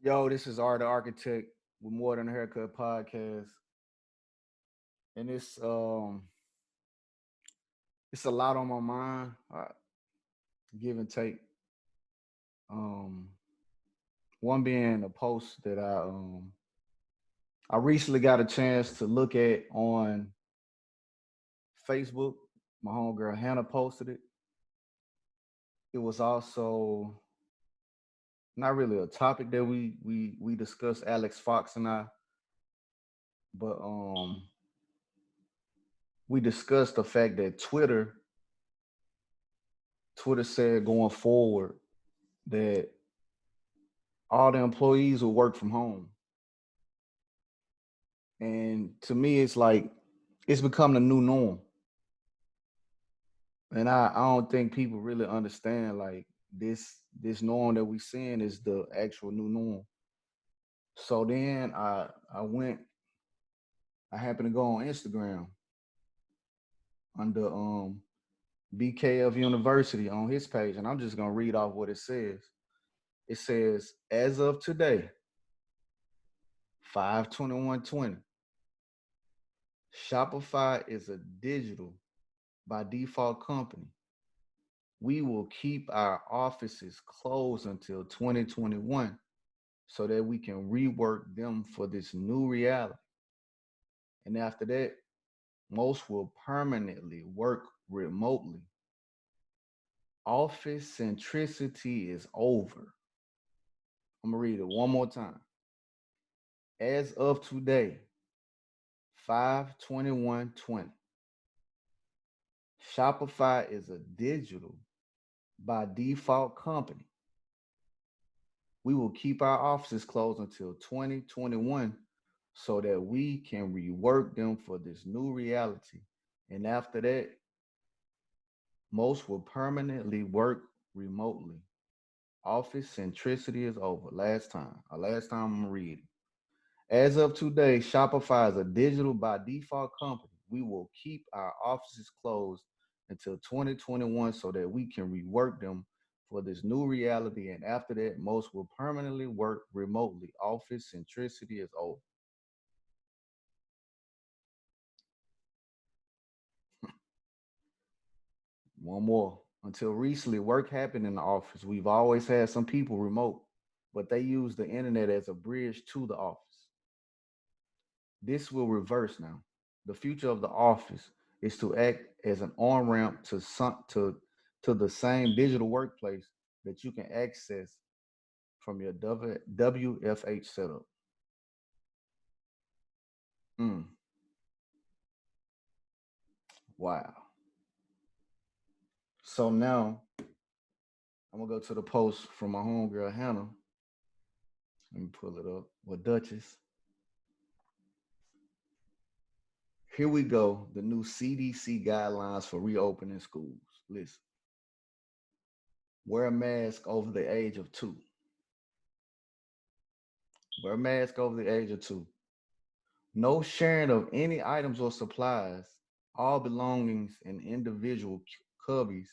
Yo, this is Art the Architect with More Than a Haircut podcast, and it's a lot on my mind. Give and take. Um, One being a post that I recently got a chance to look at on Facebook. My homegirl Hannah posted it. It was also not really a topic that we discussed, Alex Fox and I, but we discussed the fact that Twitter said going forward that all the employees will work from home. And to me, it's like it's become the new norm. And I don't think people really understand like this norm that we seeing is the actual new norm. So then I happened to go on Instagram under BKF University on his page, and I'm just gonna read off what it says. It says, as of today, 5/21/20, Shopify is a digital by default company. We will keep our offices closed until 2021 so that we can rework them for this new reality. And after that, most will permanently work remotely. Office centricity is over. I'm going to read it one more time. As of today, 5/21/20, Shopify is a digital by default company. We will keep our offices closed until 2021 so that we can rework them for this new reality. And after that, most will permanently work remotely. Office centricity is over. Last time I'm reading. As of today, Shopify is a digital by default company. We will keep our offices closed until 2021 so that we can rework them for this new reality. And after that, most will permanently work remotely. Office centricity is over. One more. Until recently, work happened in the office. We've always had some people remote, but they use the internet as a bridge to the office. This will reverse now. The future of the office is to act as an on ramp to the same digital workplace that you can access from your WFH setup. Mm, wow. So now I'm gonna go to the post from my homegirl Hannah. Let me pull it up. With Duchess. Here we go. The new CDC guidelines for reopening schools. Listen, wear a mask over the age of two. Wear a mask over the age of two. No sharing of any items or supplies, all belongings in individual cubbies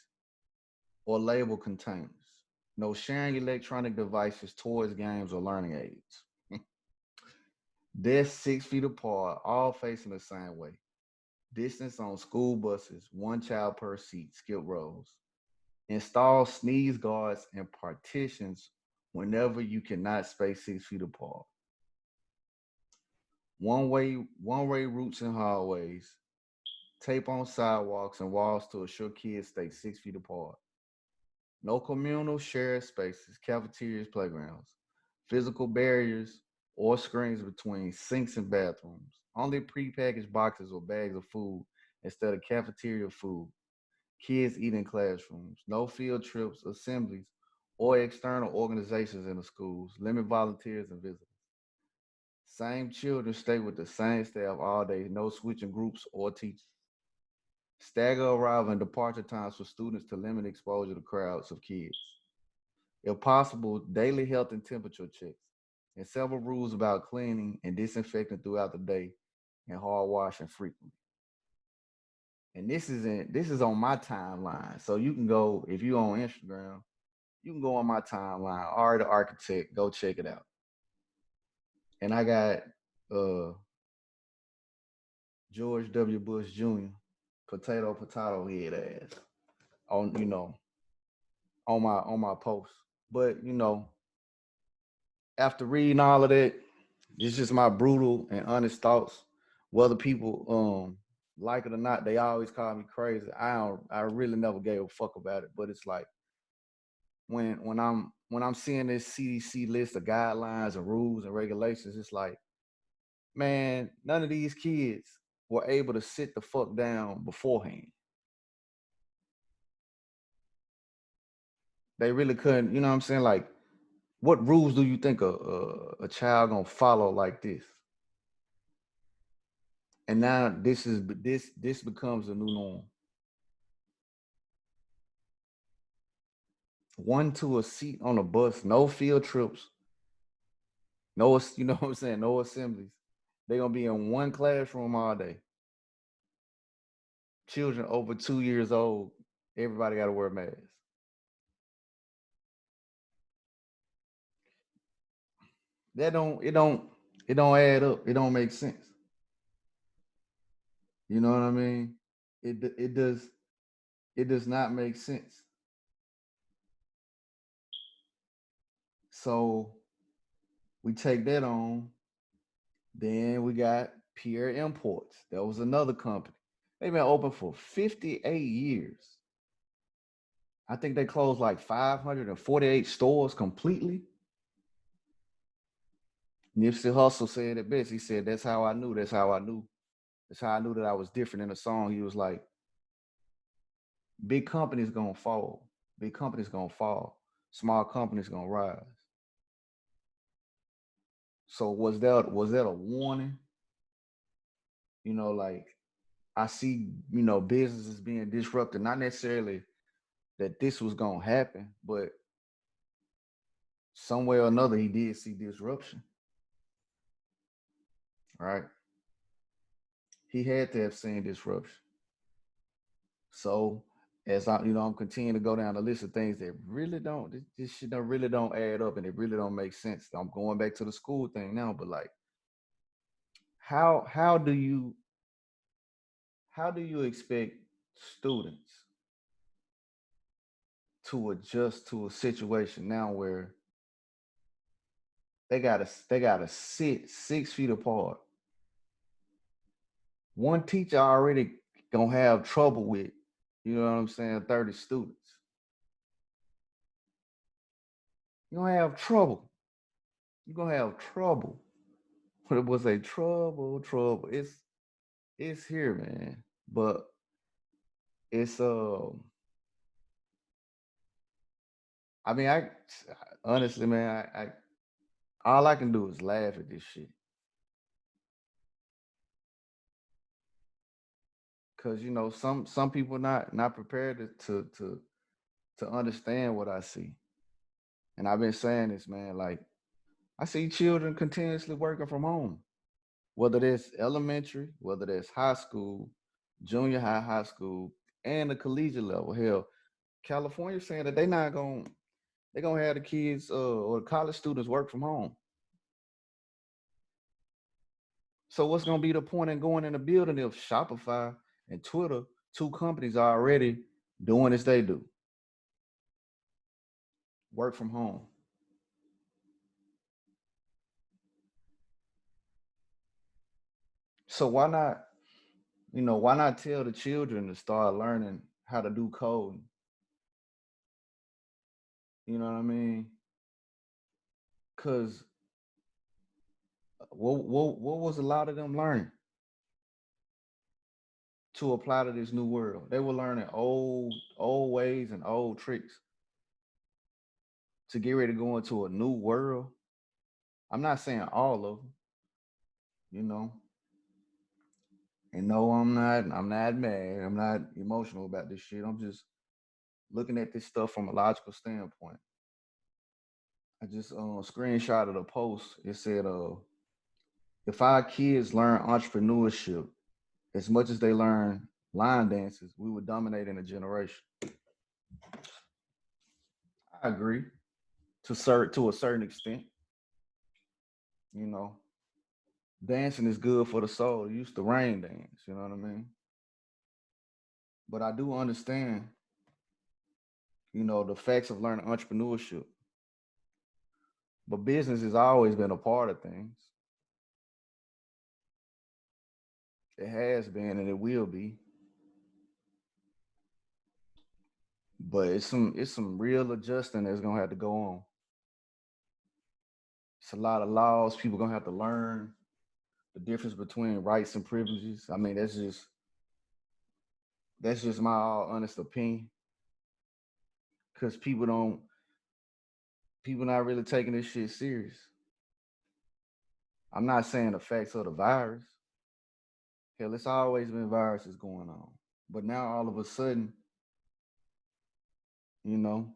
or label containers. No sharing electronic devices, toys, games, or learning aids. Desks 6 feet apart, all facing the same way. Distance on school buses, one child per seat, skip rows. Install sneeze guards and partitions whenever you cannot space 6 feet apart. One way routes and hallways. Tape on sidewalks and walls to assure kids stay 6 feet apart. No communal shared spaces, cafeterias, playgrounds. Physical barriers or screens between sinks and bathrooms. Only prepackaged boxes or bags of food instead of cafeteria food. Kids eat in classrooms. No field trips, assemblies, or external organizations in the schools. Limit volunteers and visitors. Same children stay with the same staff all day. No switching groups or teachers. Stagger arrival and departure times for students to limit exposure to crowds of kids. If possible, daily health and temperature checks, and several rules about cleaning and disinfecting throughout the day and hard washing frequently. And this is on my timeline. So you can go if you on Instagram, you can go on my timeline, Art the Architect, go check it out. and I got uh George W. Bush Jr. potato head ass on on my post. But after reading all of that, it's just my brutal and honest thoughts. Whether people like it or not, they always call me crazy. I really never gave a fuck about it. But it's like when I'm seeing this CDC list of guidelines and rules and regulations, it's like, man, none of these kids were able to sit the fuck down beforehand. They really couldn't, you know what I'm saying? Like, what rules do you think a child gonna follow like this? And now this becomes a new norm. One to a seat on a bus, no field trips, no, you know what I'm saying, no assemblies. They're gonna be in one classroom all day. Children over 2 years old, everybody got to wear masks. That don't it don't add up. It don't make sense. You know what I mean? It does not make sense. So we take that on. Then we got Pierre Imports. That was another company. They've been open for 58 years. I think they closed like 548 stores completely. Nipsey Hussle said it best. He said, "That's how I knew. That's how I knew. That's how I knew that I was different in the song." He was like, "Big companies gonna fall. Big companies gonna fall. Small companies gonna rise." So was that a warning? Like, I see, businesses being disrupted. Not necessarily that this was gonna happen, but some way or another, he did see disruption, right? He had to have seen disruption. So as I'm continuing to go down the list of things that really don't, this shit don't really don't add up, and it really don't make sense. I'm going back to the school thing now, but like, how do you expect students to adjust to a situation now where they gotta sit 6 feet apart? One teacher already gonna have trouble with, you know what I'm saying, 30 students. You're gonna have trouble. You're gonna have trouble. What it was, a trouble. It's here, man. But it's I mean, I honestly, man, I all I can do is laugh at this shit. Cause some people not prepared to understand what I see. And I've been saying this, man. Like, I see children continuously working from home, whether that's elementary, whether that's high school, junior high, high school, and the collegiate level. Hell, California saying that they're gonna have the kids or the college students work from home. So what's gonna be the point in going in the building if Shopify and Twitter, two companies, are already doing as they do, work from home? So why not tell the children to start learning how to do code? You know what I mean? Because what was a lot of them learning to apply to this new world? They were learning old ways and old tricks to get ready to go into a new world. I'm not saying all of them, you know. And no, I'm not mad. I'm not emotional about this shit. I'm just looking at this stuff from a logical standpoint. I just screenshotted a post. It said, if our kids learn entrepreneurship as much as they learn line dances, we would dominate in a generation. I agree to a certain extent, you know. dancing is good for the soul. It used to rain dance, you know what I mean? But I do understand, the facts of learning entrepreneurship. But business has always been a part of things. It has been and it will be. But it's some real adjusting that's gonna have to go on. It's a lot of laws people gonna have to learn the difference between rights and privileges. I mean, that's just my all honest opinion. Cause people not really taking this shit serious. I'm not saying the facts of the virus. Hell, it's always been viruses going on. But now all of a sudden, you know,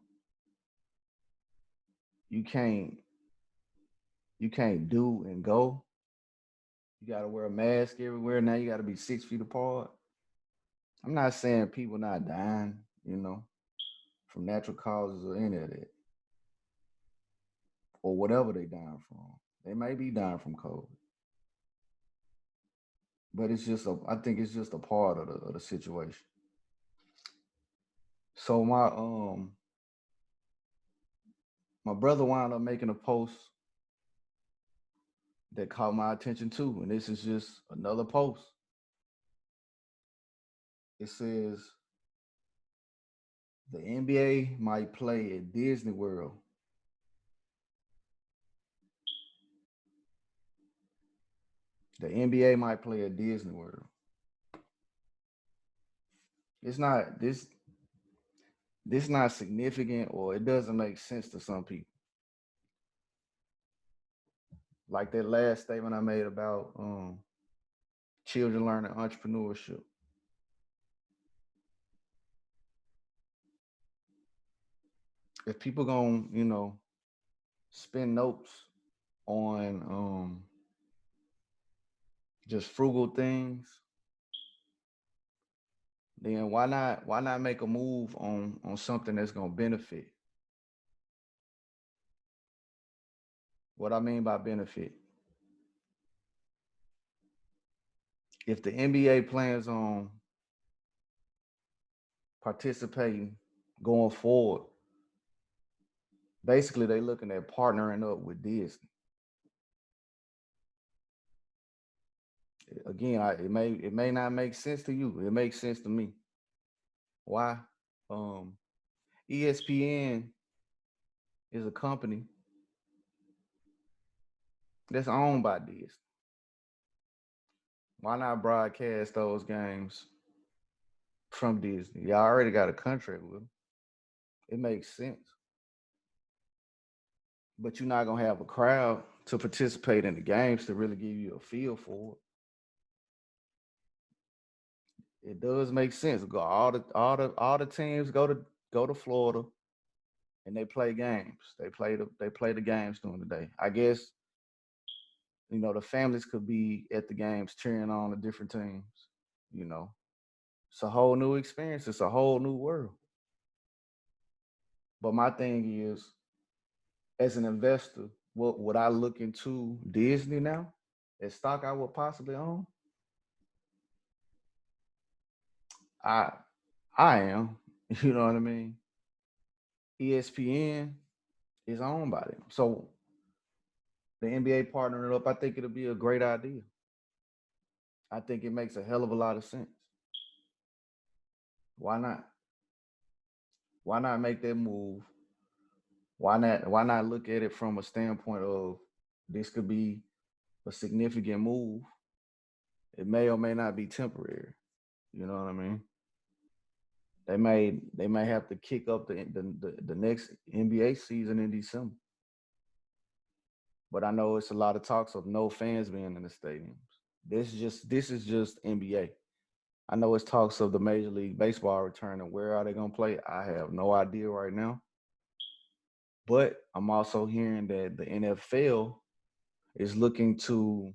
you can't you can't do and go. You gotta wear a mask everywhere. Now you gotta be 6 feet apart. I'm not saying people not dying, from natural causes or any of that, or whatever they dying from. They may be dying from COVID, but I think it's just a part of the situation. So my brother wound up making a post that caught my attention too, and this is just another post. It says the NBA might play at Disney World. The NBA might play at Disney World. It's not this not significant, or it doesn't make sense to some people. Like that last statement I made about children learning entrepreneurship. If people gonna, spend notes on just frugal things, then why not make a move on something that's gonna benefit? What I mean by benefit, if the NBA plans on participating going forward, basically they looking at partnering up with Disney. Again, it may not make sense to you. It makes sense to me. Why? Um, ESPN is a company that's owned by Disney. Why not broadcast those games from Disney? Y'all already got a contract with them. It makes sense. But you're not gonna have a crowd to participate in the games to really give you a feel for it. It does make sense. Go all the teams go to Florida and they play games. They play the games during the day. I guess the families could be at the games cheering on the different teams. You know, it's a whole new experience. It's a whole new world. But my thing is, as an investor, what would I look into Disney now? As stock I would possibly own? I I am. You know what I mean? ESPN is owned by them. So the NBA partnering up, I think it'll be a great idea. I think it makes a hell of a lot of sense. Why not? Why not make that move? Why not look at it from a standpoint of this could be a significant move. It may or may not be temporary. You know what I mean? They may have to kick up the next NBA season in December. But I know it's a lot of talks of no fans being in the stadiums. This is just NBA. I know it's talks of the Major League Baseball returning. Where are they gonna play? I have no idea right now. But I'm also hearing that the NFL is looking to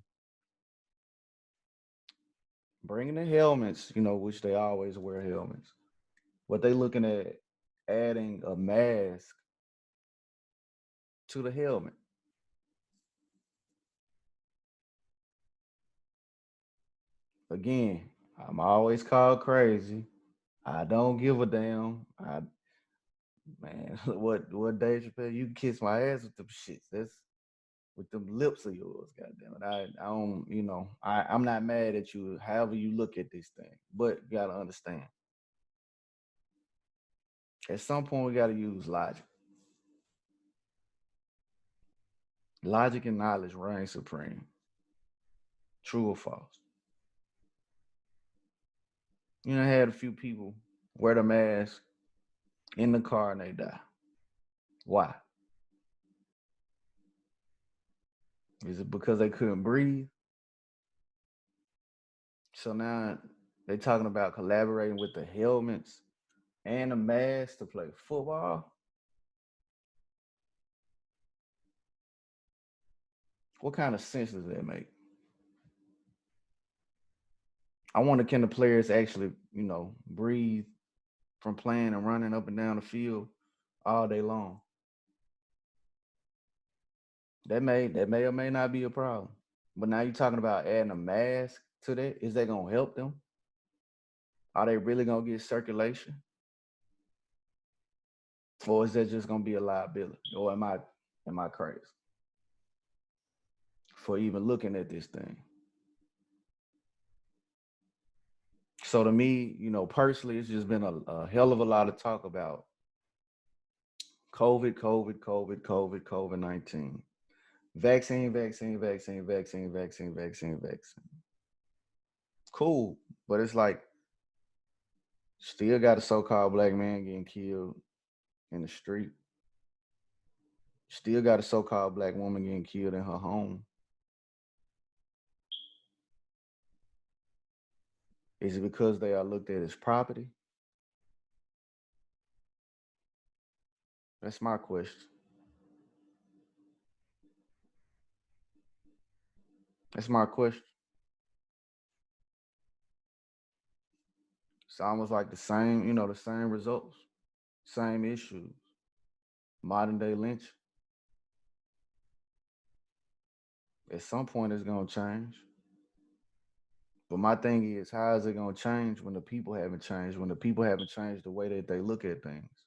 bring in the helmets, which they always wear helmets. But they looking at adding a mask to the helmet. Again, I'm always called crazy. I don't give a damn. Man, what Dave Chappelle? You can kiss my ass with them shits. That's with them lips of yours. Goddamn it. I don't. I'm not mad at you. However you look at this thing, but you gotta understand. At some point, we gotta use logic. Logic and knowledge reign supreme. True or false? I had a few people wear the mask in the car and they die. Why? Is it because they couldn't breathe? So now they talking about collaborating with the helmets and the masks to play football. What kind of sense does that make? I wonder, can the players actually, breathe from playing and running up and down the field all day long? That may or may not be a problem. But now you're talking about adding a mask to that. Is that gonna help them? Are they really gonna get circulation? Or is that just gonna be a liability? Or am I crazy for even looking at this thing? So to me, personally, it's just been a hell of a lot of talk about COVID 19. Vaccine, vaccine, vaccine, vaccine, vaccine, vaccine, vaccine. Cool. But it's like still got a so-called black man getting killed in the street. Still got a so-called black woman getting killed in her home. Is it because they are looked at as property? That's my question. That's my question. It's almost like the same results, same issues. Modern day lynch. At some point, it's gonna change. But my thing is, how is it gonna change when the people haven't changed? When the people haven't changed the way that they look at things?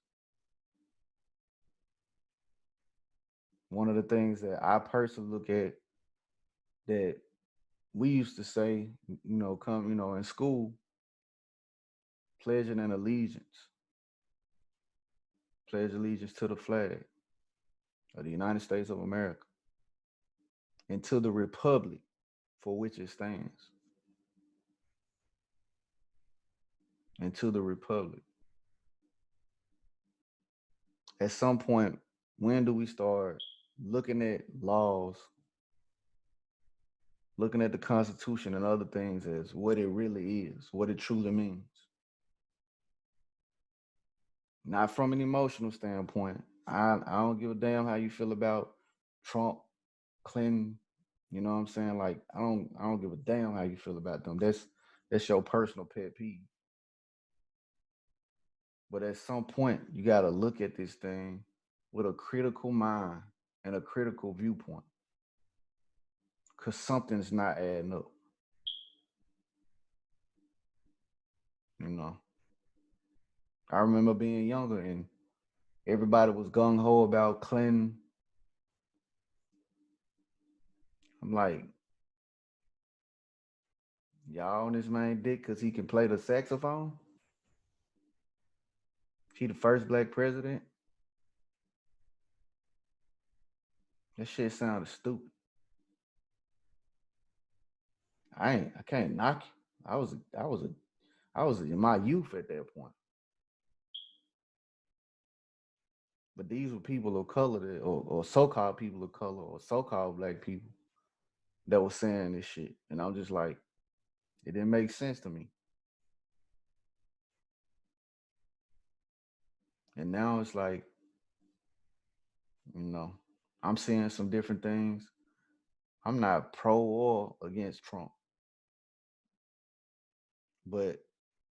One of the things that I personally look at that we used to say, in school, pledging an allegiance, pledge allegiance to the flag of the United States of America and to the republic for which it stands, and to the republic. At some point, when do we start looking at laws, looking at the Constitution and other things as what it really is, what it truly means? Not from an emotional standpoint. I don't give a damn how you feel about Trump, Clinton. You know what I'm saying? Like I don't give a damn how you feel about them. That's your personal pet peeve. But at some point, you got to look at this thing with a critical mind and a critical viewpoint, because something's not adding up. You know, I remember being younger and everybody was gung ho about Clinton. I'm like, y'all on this man dick because he can play the saxophone. He the first black president. That shit sounded stupid. I can't knock you. I was in my youth at that point. But these were people of color or so-called people of color or so-called black people that were saying this shit. And I'm just like, it didn't make sense to me. And now it's like, you know, I'm seeing some different things. I'm not pro or against Trump, but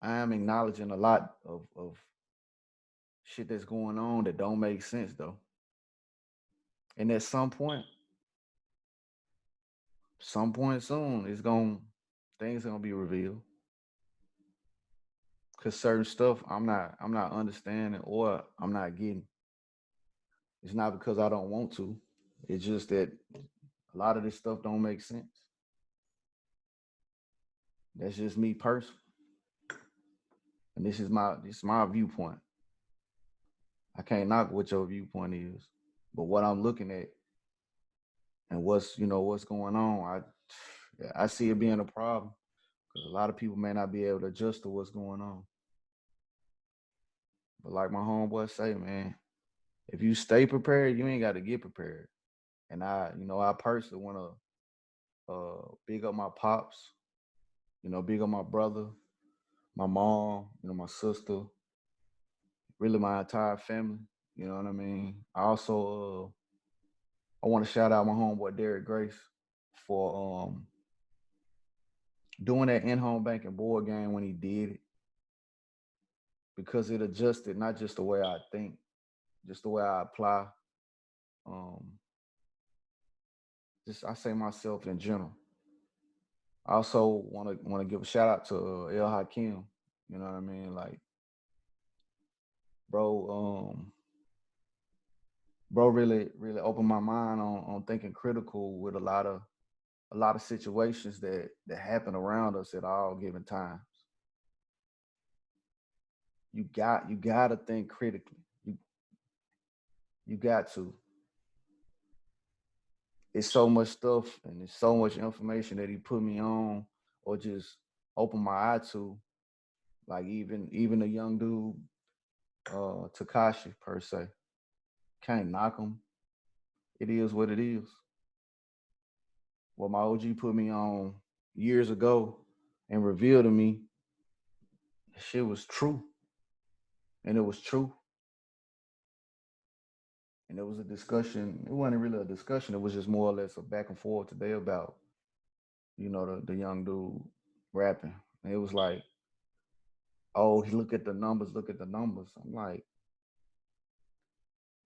I am acknowledging a lot of shit that's going on that don't make sense though. And at some point soon, it's going Things are gonna be revealed. Cause certain stuff I'm not understanding or I'm not getting. It's not because I don't want to. It's just that a lot of this stuff don't make sense. That's just me personally. And this is my viewpoint. I can't knock what your viewpoint is. But what I'm looking at and what's going on, I see it being a problem because a lot of people may not be able to adjust to what's going on. But like my homeboy say, man, if you stay prepared, you ain't got to get prepared. And I personally want to big up my pops, big up my brother, my mom, my sister, really my entire family. You know what I mean? I want to shout out my homeboy Derek Grace for doing that in-home banking board game when he did it because it adjusted not just the way I think, just the way I apply. Um, just I say myself in general. I also want to give a shout out to El Hakim. You know what I mean? Like, bro, bro, really opened my mind on thinking critical with a lot of situations that happen around us at all given times. You got to think critically. You got to. It's so much stuff and it's so much information that he put me on or just opened my eye to. Like even a young dude, Takashi per se. Can't knock him. It is what it is. What my OG put me on years ago and revealed to me, shit was true. And it was true. And it was a discussion. It wasn't really a discussion. It was just more or less a back and forth today about, the young dude rapping. And it was like, oh, he look at the numbers, look at the numbers. I'm like,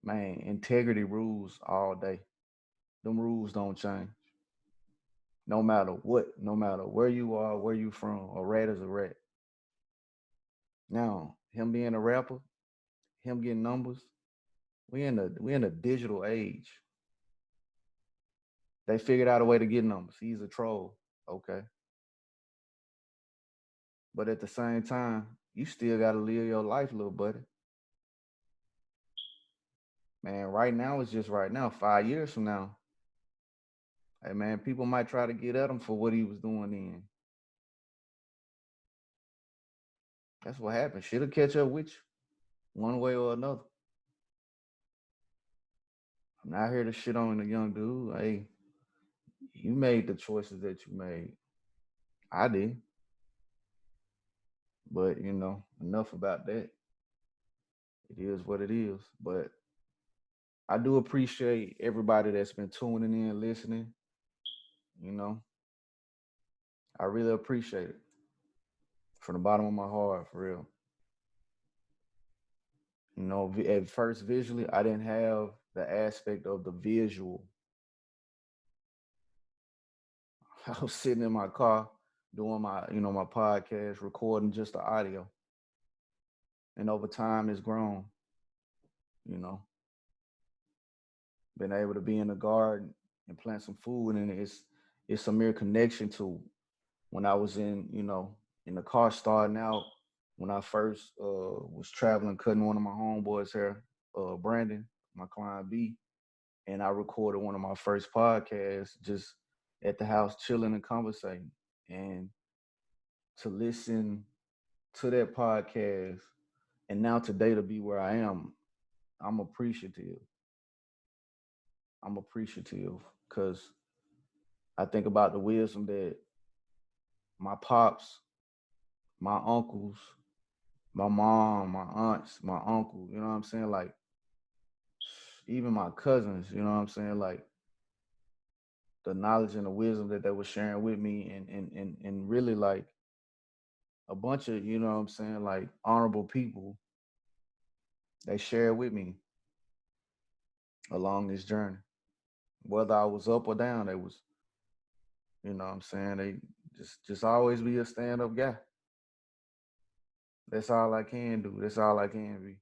man, integrity rules all day. Them rules don't change. No matter what, no matter where you are, where you from, a rat is a rat. Now, him being a rapper, him getting numbers, we in a digital age. They figured out a way to get numbers. He's a troll. Okay. But at the same time, you still gotta live your life, little buddy. Man, right now is just right now. 5 years from now, hey man, people might try to get at him for what he was doing then. That's what happens. Shit'll catch up with you one way or another. I'm not here to shit on the young dude. Hey, you made the choices that you made. I did. But enough about that. It is what it is. But I do appreciate everybody that's been tuning in, listening. You know, I really appreciate it from the bottom of my heart, for real. At first, visually, I didn't have the aspect of the visual. I was sitting in my car doing my podcast, recording just the audio. And over time, it's grown. You know, been able to be in the garden and plant some food, and it's a mere connection to when I was in the car starting out when I first was traveling, cutting one of my homeboys hair, Brandon, my client B, and I recorded one of my first podcasts just at the house chilling and conversating. And to listen to that podcast and now today to be where I am, I'm appreciative. I'm appreciative because I think about the wisdom that my pops, my uncles, my mom, my aunts, my uncle, you know what I'm saying? Like even my cousins, you know what I'm saying? Like the knowledge and the wisdom that they were sharing with me and really like a bunch of, you know what I'm saying, like honorable people they shared with me along this journey. Whether I was up or down, they was, you know what I'm saying, Just always be a stand-up guy. That's all I can do. That's all I can be.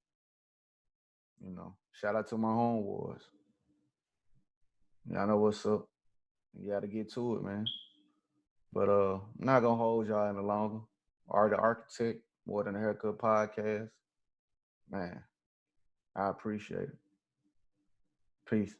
Shout out to my homeboys. Y'all know what's up. You gotta get to it, man. But I'm not gonna hold y'all any longer. Art the Architect, More Than a Haircut podcast. Man, I appreciate it. Peace.